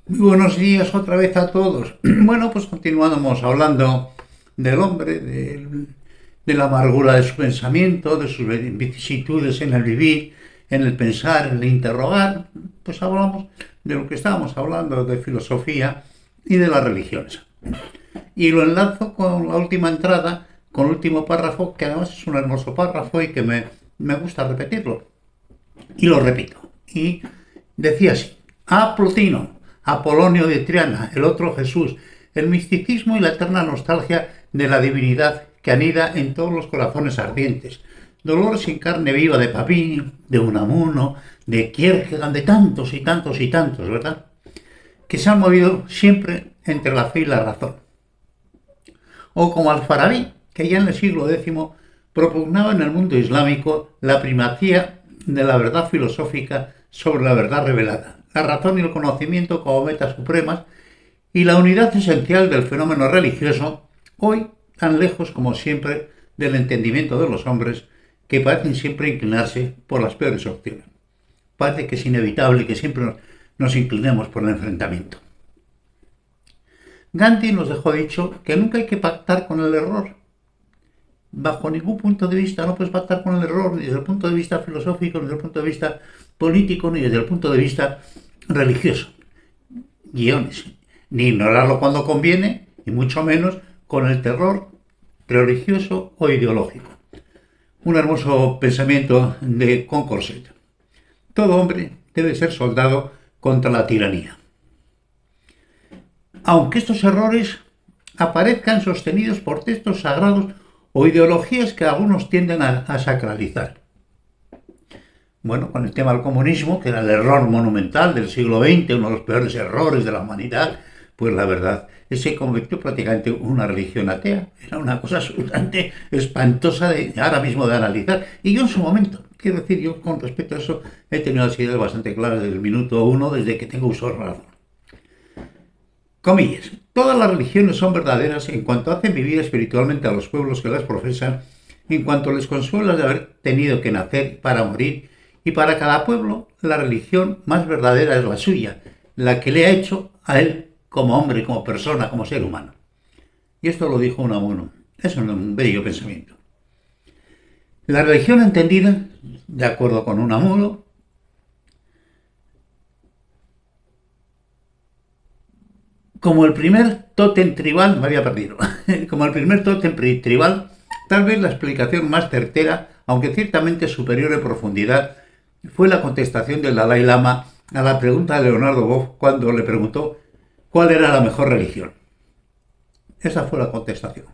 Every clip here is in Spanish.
Muy buenos días otra vez a todos. Bueno, pues continuamos hablando del hombre, de la amargura de su pensamiento, de sus vicisitudes en el vivir, en el pensar, en el interrogar. Pues hablamos de lo que estábamos hablando, de filosofía y de las religiones. Y lo enlazo con la última entrada, con el último párrafo, que además es un hermoso párrafo y que me gusta repetirlo. Y lo repito. Y decía así: a Plotino, Apolonio de Triana, el otro Jesús, el misticismo y la eterna nostalgia de la divinidad que anida en todos los corazones ardientes. Dolor sin carne viva de Papini, de Unamuno, de Kierkegaard, de tantos y tantos y tantos, ¿verdad? Que se han movido siempre entre la fe y la razón. O como Al-Farabi, que ya en el siglo X propugnaba en el mundo islámico la primacía de la verdad filosófica sobre la verdad revelada, la razón y el conocimiento como metas supremas y la unidad esencial del fenómeno religioso, hoy tan lejos como siempre del entendimiento de los hombres, que parecen siempre inclinarse por las peores opciones. Parece que es inevitable que siempre nos inclinemos por el enfrentamiento. Gandhi nos dejó dicho que nunca hay que pactar con el error. Bajo ningún punto de vista no puedes pactar con el error, ni desde el punto de vista filosófico, ni desde el punto de vista político, ni desde el punto de vista religioso. Guiones. Ni ignorarlo cuando conviene, y mucho menos con el terror religioso o ideológico. Un hermoso pensamiento de Condorcet. Todo hombre debe ser soldado contra la tiranía. Aunque estos errores aparezcan sostenidos por textos sagrados o ideologías que algunos tienden a sacralizar. Bueno, con el tema del comunismo, que era el error monumental del siglo XX, uno de los peores errores de la humanidad, pues la verdad, se convirtió prácticamente en una religión atea. Era una cosa absolutamente espantosa ahora mismo de analizar. Y yo en su momento, quiero decir, yo con respecto a eso he tenido las ideas bastante claras desde el minuto uno, desde que tengo uso de razón. Comillas. Todas las religiones son verdaderas en cuanto hacen vivir espiritualmente a los pueblos que las profesan, en cuanto les consuela de haber tenido que nacer para morir, y para cada pueblo la religión más verdadera es la suya, la que le ha hecho a él como hombre, como persona, como ser humano. Y esto lo dijo Unamuno. Es un bello pensamiento. La religión entendida, de acuerdo con Unamuno, como el primer tótem tribal, me había perdido, como el primer tótem tribal, tal vez la explicación más certera, aunque ciertamente superior en profundidad, fue la contestación del Dalai Lama a la pregunta de Leonardo Boff cuando le preguntó cuál era la mejor religión. Esa fue la contestación.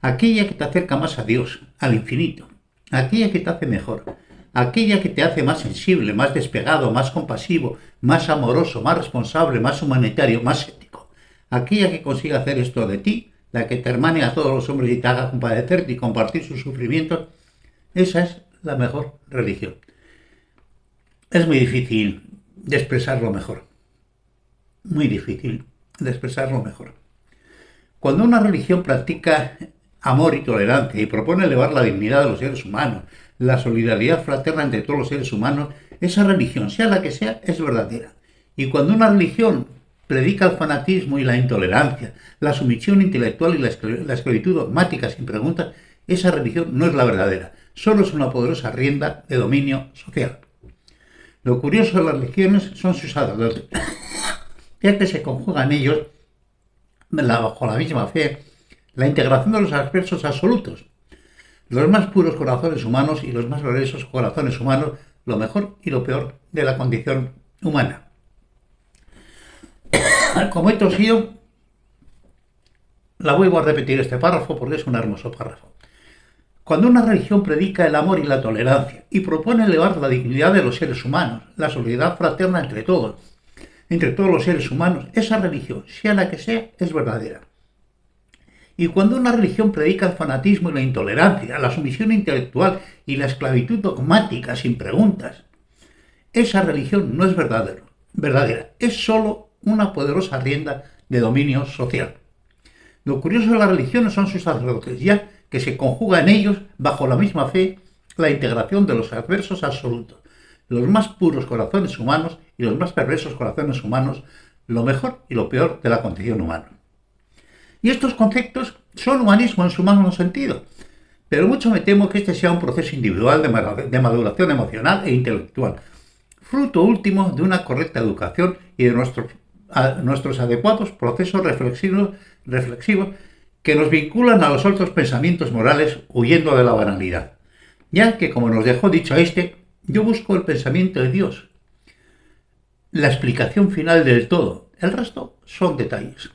Aquella que te acerca más a Dios, al infinito, aquella que te hace mejor, aquella que te hace más sensible, más despegado, más compasivo, más amoroso, más responsable, más humanitario, más ético. Aquella que consiga hacer esto de ti, la que te hermane a todos los hombres y te haga compadecerte y compartir sus sufrimientos, esa es la mejor religión. Es muy difícil de expresarlo mejor. Muy difícil de expresarlo mejor. Cuando una religión practica amor y tolerancia y propone elevar la dignidad de los seres humanos, la solidaridad fraterna entre todos los seres humanos, esa religión, sea la que sea, es verdadera. Y cuando una religión predica el fanatismo y la intolerancia, la sumisión intelectual y la esclavitud dogmática sin preguntas, esa religión no es la verdadera, solo es una poderosa rienda de dominio social. Lo curioso de las religiones son sus sacerdotes, ya que se conjugan ellos, bajo la misma fe, la integración de los adversos absolutos, los más puros corazones humanos y los más gloriosos corazones humanos, lo mejor y lo peor de la condición humana. Como he tosido, la vuelvo a repetir este párrafo porque es un hermoso párrafo. Cuando una religión predica el amor y la tolerancia y propone elevar la dignidad de los seres humanos, la solidaridad fraterna entre todos los seres humanos, esa religión, sea la que sea, es verdadera. Y cuando una religión predica el fanatismo y la intolerancia, la sumisión intelectual y la esclavitud dogmática sin preguntas, esa religión no es verdadera, es sólo una poderosa rienda de dominio social. Lo curioso de las religiones son sus sacerdotes, ya que se conjuga en ellos, bajo la misma fe, la integración de los adversos absolutos, los más puros corazones humanos y los más perversos corazones humanos, lo mejor y lo peor de la condición humana. Y estos conceptos son humanismo en su máximo sentido, pero mucho me temo que este sea un proceso individual de maduración emocional e intelectual, fruto último de una correcta educación y de nuestros adecuados procesos reflexivos que nos vinculan a los altos pensamientos morales huyendo de la banalidad. Ya que, como nos dejó dicho yo busco el pensamiento de Dios, la explicación final del todo. El resto son detalles.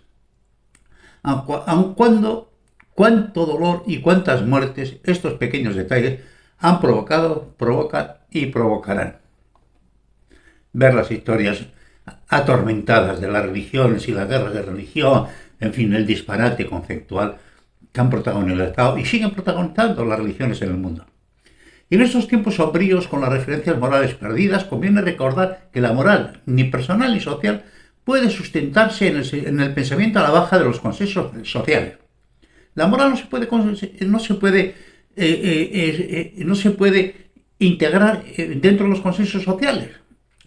Aun cuando, cuánto dolor y cuántas muertes estos pequeños detalles han provocado, provocan y provocarán. Ver las historias atormentadas de las religiones y las guerras de religión, en fin, el disparate conceptual que han protagonizado y siguen protagonizando las religiones en el mundo. Y en estos tiempos sombríos, con las referencias morales perdidas, conviene recordar que la moral, ni personal ni social, puede sustentarse en el pensamiento a la baja de los consensos sociales. La moral no se puede integrar dentro de los consensos sociales.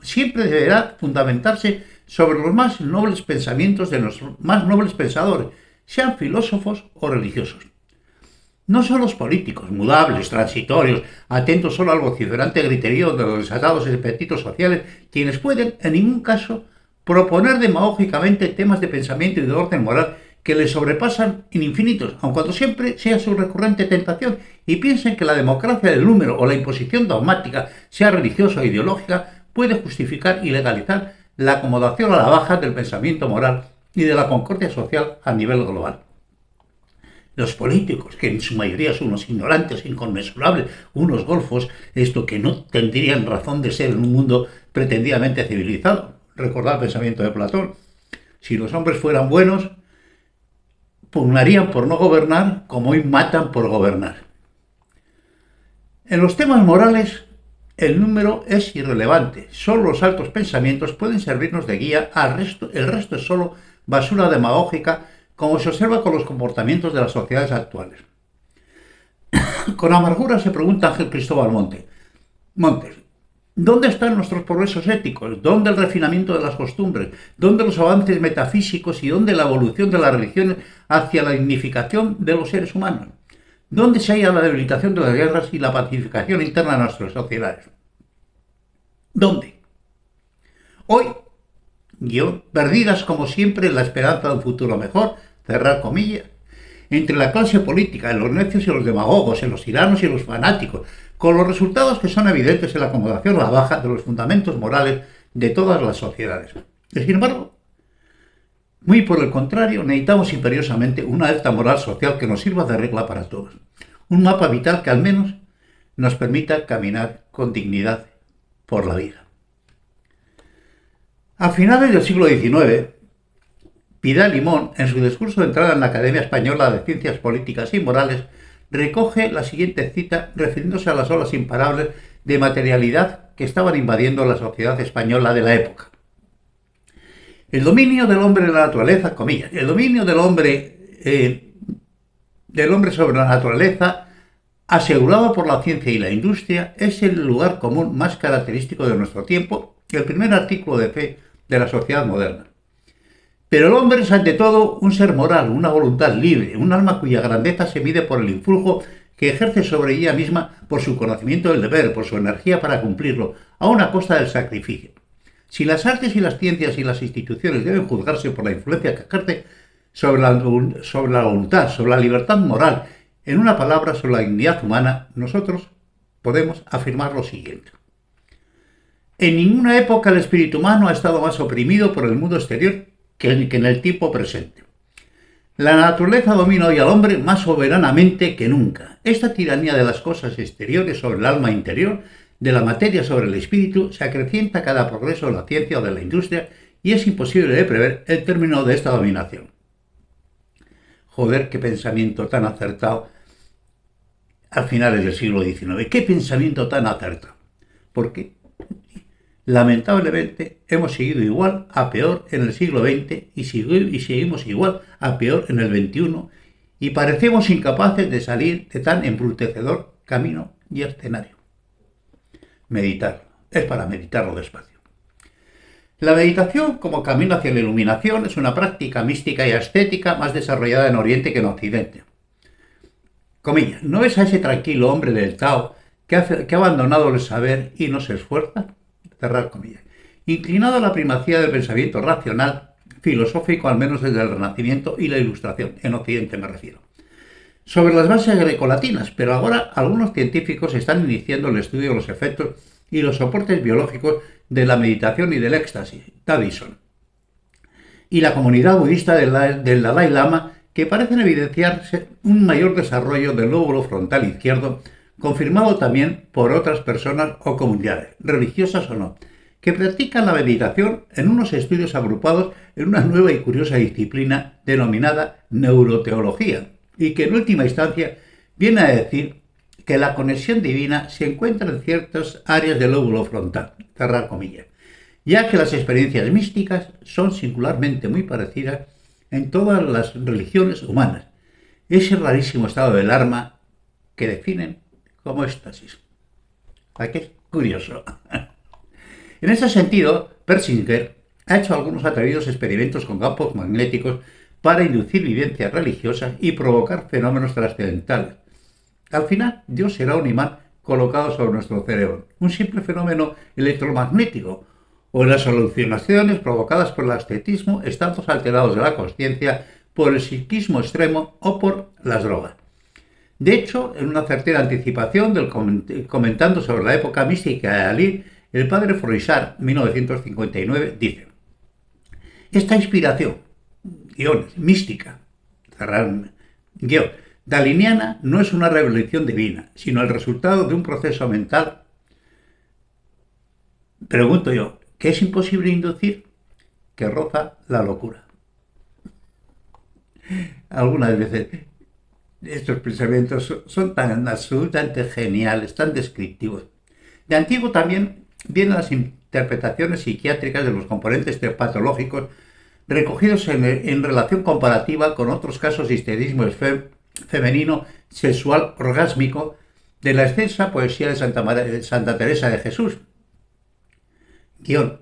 Siempre deberá fundamentarse sobre los más nobles pensamientos de los más nobles pensadores, sean filósofos o religiosos. No son los políticos, mudables, transitorios, atentos solo al vociferante griterío de los desatados apetitos sociales, quienes pueden, en ningún caso, proponer demagógicamente temas de pensamiento y de orden moral que les sobrepasan en infinitos, aun cuando siempre sea su recurrente tentación, y piensen que la democracia del número o la imposición dogmática, sea religiosa o ideológica, puede justificar y legalizar la acomodación a la baja del pensamiento moral y de la concordia social a nivel global. Los políticos, que en su mayoría son unos ignorantes inconmensurables, unos golfos, esto que no tendrían razón de ser en un mundo pretendidamente civilizado. Recordad el pensamiento de Platón. Si los hombres fueran buenos, pugnarían por no gobernar como hoy matan por gobernar. En los temas morales, el número es irrelevante. Solo los altos pensamientos pueden servirnos de guía el resto es solo basura demagógica, como se observa con los comportamientos de las sociedades actuales. Con amargura se pregunta Ángel Cristóbal Montes, ¿dónde están nuestros progresos éticos? ¿Dónde el refinamiento de las costumbres? ¿Dónde los avances metafísicos y dónde la evolución de las religiones hacia la dignificación de los seres humanos? ¿Dónde se halla la debilitación de las guerras y la pacificación interna de nuestras sociedades? ¿Dónde? Hoy, perdidas como siempre en la esperanza de un futuro mejor, cerrar comillas, entre la clase política, en los necios y los demagogos, en los tiranos y los fanáticos, con los resultados que son evidentes en la acomodación a la baja de los fundamentos morales de todas las sociedades. Sin embargo, muy por el contrario, necesitamos imperiosamente una alta moral social que nos sirva de regla para todos. Un mapa vital que al menos nos permita caminar con dignidad por la vida. A finales del siglo XIX, Vidal Limón, en su discurso de entrada en la Academia Española de Ciencias Políticas y Morales, recoge la siguiente cita refiriéndose a las olas imparables de materialidad que estaban invadiendo la sociedad española de la época. El dominio del hombre de la naturaleza, comillas, el dominio del hombre sobre la naturaleza, asegurado por la ciencia y la industria, es el lugar común más característico de nuestro tiempo y el primer artículo de fe de la sociedad moderna. Pero el hombre es ante todo un ser moral, una voluntad libre, un alma cuya grandeza se mide por el influjo que ejerce sobre ella misma, por su conocimiento del deber, por su energía para cumplirlo, a una costa del sacrificio. Si las artes y las ciencias y las instituciones deben juzgarse por la influencia que ejerce sobre la voluntad, sobre la libertad moral, en una palabra, sobre la dignidad humana, nosotros podemos afirmar lo siguiente. En ninguna época el espíritu humano ha estado más oprimido por el mundo exterior que en el tiempo presente. La naturaleza domina hoy al hombre más soberanamente que nunca. Esta tiranía de las cosas exteriores sobre el alma interior, de la materia sobre el espíritu, se acrecienta a cada progreso de la ciencia o de la industria y es imposible de prever el término de esta dominación. Joder, qué pensamiento tan acertado a finales del siglo XIX. Qué pensamiento tan acertado. Porque lamentablemente hemos seguido igual a peor en el siglo XX y seguimos igual a peor en el XXI y parecemos incapaces de salir de tan embrutecedor camino y escenario. Meditar. Es para meditarlo despacio. La meditación como camino hacia la iluminación es una práctica mística y ascética más desarrollada en Oriente que en Occidente. Comillas, ¿no ves a ese tranquilo hombre del Tao que ha abandonado el saber y no se esfuerza? Cerrar comillas. Inclinado a la primacía del pensamiento racional, filosófico al menos desde el Renacimiento y la Ilustración, en Occidente me refiero. Sobre las bases grecolatinas, pero ahora algunos científicos están iniciando el estudio de los efectos y los soportes biológicos de la meditación y del éxtasis, Taoism, y la comunidad budista del Dalai Lama, que parecen evidenciarse un mayor desarrollo del lóbulo frontal izquierdo, confirmado también por otras personas o comunidades, religiosas o no, que practican la meditación en unos estudios agrupados en una nueva y curiosa disciplina denominada neuroteología, y que en última instancia viene a decir que la conexión divina se encuentra en ciertas áreas del lóbulo frontal, cerrar comillas, ya que las experiencias místicas son singularmente muy parecidas en todas las religiones humanas, ese rarísimo estado del alma que definen como éxtasis. ¿A qué es curioso? En ese sentido, Persinger ha hecho algunos atrevidos experimentos con campos magnéticos para inducir vivencias religiosas y provocar fenómenos trascendentales. Al final, Dios será un imán colocado sobre nuestro cerebro, un simple fenómeno electromagnético, o las alucinaciones provocadas por el ascetismo, estados alterados de la consciencia, por el psiquismo extremo o por las drogas. De hecho, en una certera anticipación comentando sobre la época mística de Dalí, el padre Froissart, 1959, dice: esta inspiración, mística, daliniana, no es una revelación divina, sino el resultado de un proceso mental. Pregunto yo, ¿qué es imposible inducir? Que roza la locura. Algunas veces estos pensamientos son tan absolutamente geniales, tan descriptivos. De antiguo también vienen las interpretaciones psiquiátricas de los componentes patológicos recogidos en relación comparativa con otros casos de histerismo femenino sexual orgásmico de la extensa poesía de Santa Teresa de Jesús.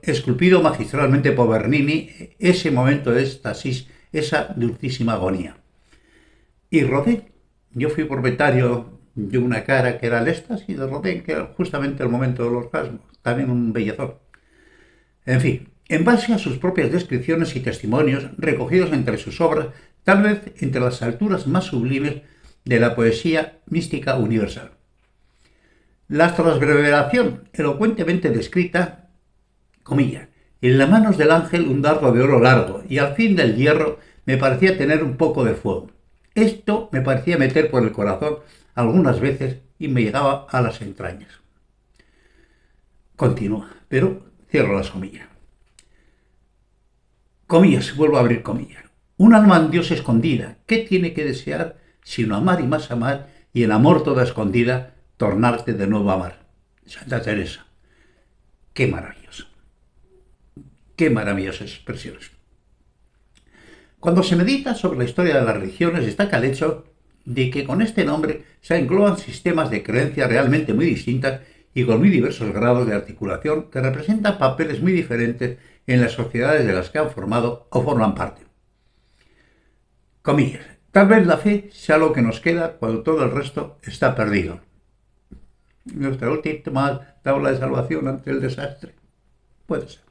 Esculpido magistralmente por Bernini, ese momento de éxtasis, esa dulcísima agonía. Y Rodin, yo fui propietario de una cara que era el éxtasis de Rodin, que era justamente el momento del orgasmo, también un bellezón. En fin, en base a sus propias descripciones y testimonios recogidos entre sus obras, tal vez entre las alturas más sublimes de la poesía mística universal. La transverberación elocuentemente descrita, comillas, en las manos del ángel un dardo de oro largo y al fin del hierro me parecía tener un poco de fuego. Esto me parecía meter por el corazón algunas veces y me llegaba a las entrañas. Continúa, pero cierro las comillas. Comillas, vuelvo a abrir comillas. Un alma en Dios escondida, ¿qué tiene que desear sino amar y más amar y en amor toda escondida tornarte de nuevo a amar? Santa Teresa. Qué maravilloso. Qué maravillosas expresiones. Cuando se medita sobre la historia de las religiones, destaca el hecho de que con este nombre se engloban sistemas de creencias realmente muy distintas y con muy diversos grados de articulación que representan papeles muy diferentes en las sociedades de las que han formado o forman parte. Comillas, tal vez la fe sea lo que nos queda cuando todo el resto está perdido. Nuestra última tabla de salvación ante el desastre. Puede ser.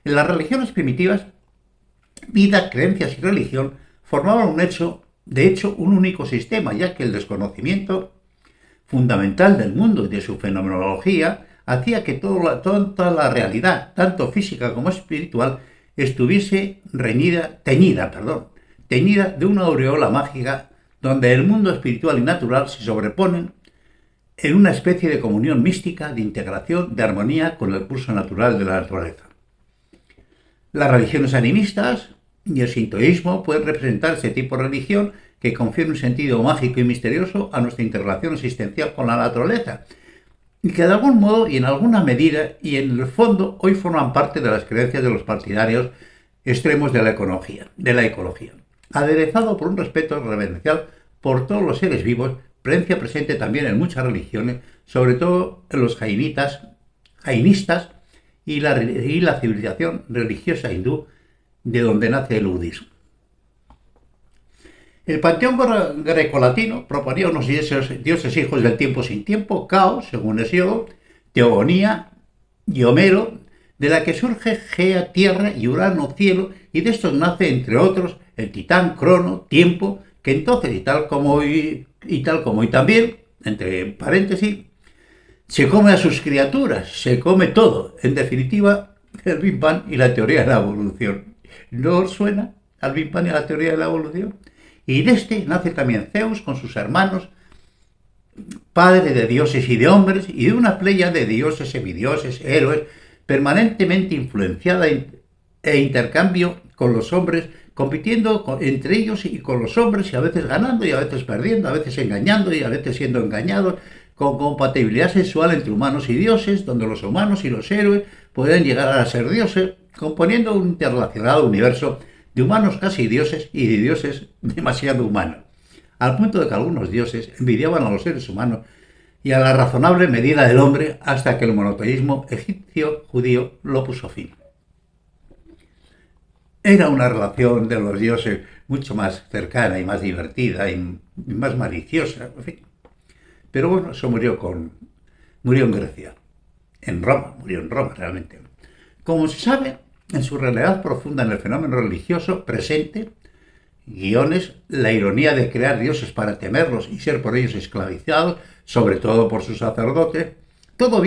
En las religiones primitivas, vida, creencias y religión formaban de hecho, un único sistema, ya que el desconocimiento fundamental del mundo y de su fenomenología hacía que toda la realidad, tanto física como espiritual, estuviese teñida de una aureola mágica donde el mundo espiritual y natural se sobreponen en una especie de comunión mística, de integración, de armonía con el curso natural de la naturaleza. Las religiones animistas y el sintoísmo pueden representar ese tipo de religión que confiere un sentido mágico y misterioso a nuestra interrelación existencial con la naturaleza, y que de algún modo y en alguna medida y en el fondo hoy forman parte de las creencias de los partidarios extremos de la ecología, aderezado por un respeto reverencial por todos los seres vivos, creencia presente también en muchas religiones, sobre todo en los jainistas y la civilización religiosa hindú, de donde nace el budismo. El panteón grecolatino proponía unos dioses hijos del tiempo sin tiempo, Caos, según Hesíodo, Teogonía y Homero, de la que surge Gea, tierra, y Urano, cielo, y de estos nace, entre otros, el titán, Crono, tiempo, que entonces, y tal como hoy también, entre paréntesis, se come a sus criaturas, se come todo. En definitiva, el Big Bang y la teoría de la evolución. ¿No os suena al Big Bang y a la teoría de la evolución? Y de este nace también Zeus con sus hermanos, padre de dioses y de hombres, y de una playa de dioses, semidioses, héroes, permanentemente influenciada e intercambio con los hombres, compitiendo entre ellos y con los hombres, y a veces ganando y a veces perdiendo, a veces engañando y a veces siendo engañados, con compatibilidad sexual entre humanos y dioses, donde los humanos y los héroes pueden llegar a ser dioses, componiendo un interrelacionado universo de humanos casi dioses y de dioses demasiado humanos, al punto de que algunos dioses envidiaban a los seres humanos y a la razonable medida del hombre, hasta que el monoteísmo egipcio-judío lo puso fin. Era una relación de los dioses mucho más cercana y más divertida y más maliciosa, en fin. Pero bueno, eso murió en Grecia, murió en Roma realmente. Como se sabe, en su realidad profunda en el fenómeno religioso presente, guiones, la ironía de crear dioses para temerlos y ser por ellos esclavizados, sobre todo por sus sacerdotes, todo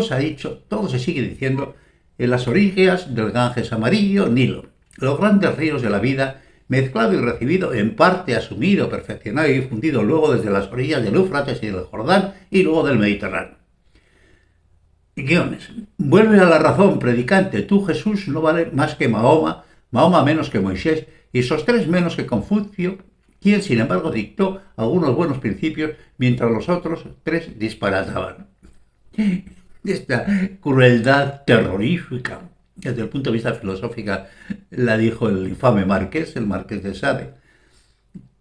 se ha dicho, todo se sigue diciendo en las orillas del Ganges amarillo, Nilo, los grandes ríos de la vida, mezclado y recibido, en parte asumido, perfeccionado y difundido luego desde las orillas del Éufrates y del Jordán y luego del Mediterráneo. Guiones. Vuelve a la razón, predicante, tú Jesús no vale más que Mahoma, Mahoma menos que Moisés y Sóstenes menos que Confucio, quien sin embargo dictó algunos buenos principios mientras los otros tres disparataban. Esta crueldad terrorífica, desde el punto de vista filosófico, la dijo el infame el Marqués de Sade,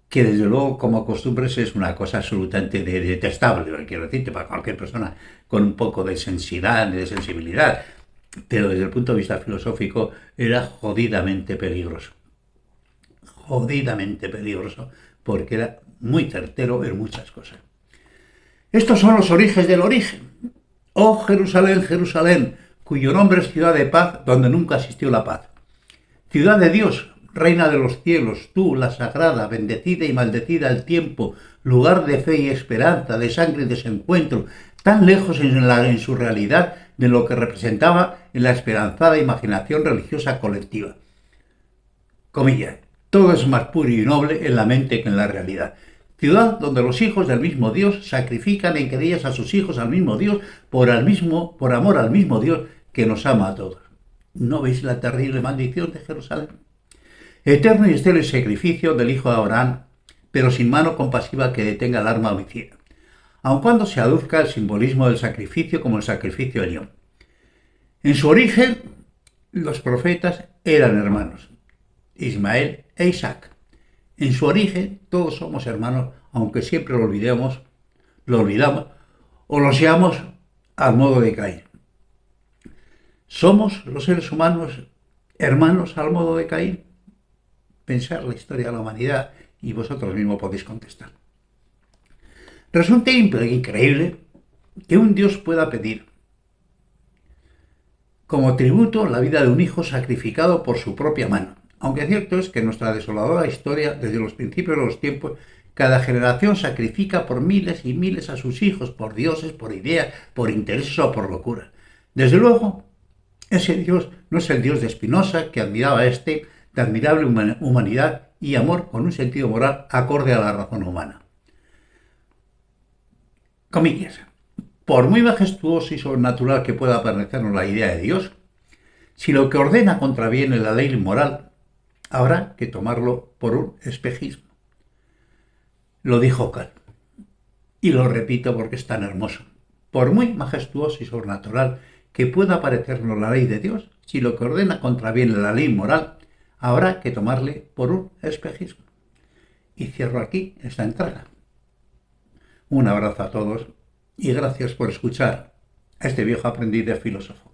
que desde luego como costumbres es una cosa absolutamente detestable, quiero decirte, para cualquier persona con un poco de sensibilidad, pero desde el punto de vista filosófico era jodidamente peligroso, porque era muy certero en muchas cosas. Estos son los orígenes del origen. Oh Jerusalén, Jerusalén, cuyo nombre es ciudad de paz, donde nunca existió la paz. Ciudad de Dios, reina de los cielos, tú, la sagrada, bendecida y maldecida al tiempo, lugar de fe y esperanza, de sangre y desencuentro, tan lejos en su realidad de lo que representaba en la esperanzada imaginación religiosa colectiva. Comillas, todo es más puro y noble en la mente que en la realidad. Ciudad donde los hijos del mismo Dios sacrifican en querellas a sus hijos al mismo Dios por amor al mismo Dios que nos ama a todos. ¿No veis la terrible maldición de Jerusalén? Eterno y estéril sacrificio del hijo de Abraham, pero sin mano compasiva que detenga el arma homicida, aun cuando se aduzca el simbolismo del sacrificio como el sacrificio de León. En su origen, los profetas eran hermanos, Ismael e Isaac. En su origen, todos somos hermanos, aunque siempre lo olvidamos o lo seamos al modo de Caín. ¿Somos los seres humanos hermanos al modo de Caín? Pensar la historia de la humanidad y vosotros mismos podéis contestar. Resulta increíble que un Dios pueda pedir como tributo la vida de un hijo sacrificado por su propia mano. Aunque cierto es que en nuestra desoladora historia, desde los principios de los tiempos, cada generación sacrifica por miles y miles a sus hijos, por dioses, por ideas, por intereses o por locura. Desde luego, ese Dios no es el Dios de Spinoza, que admiraba de admirable humanidad y amor con un sentido moral acorde a la razón humana. Comillas. Por muy majestuoso y sobrenatural que pueda parecernos la idea de Dios, si lo que ordena contraviene la ley moral, habrá que tomarlo por un espejismo. Lo dijo Kant. Y lo repito porque es tan hermoso. Por muy majestuoso y sobrenatural que pueda parecernos la ley de Dios, si lo que ordena contraviene la ley moral, habrá que tomarle por un espejismo. Y cierro aquí esta entrada. Un abrazo a todos y gracias por escuchar a este viejo aprendiz de filósofo.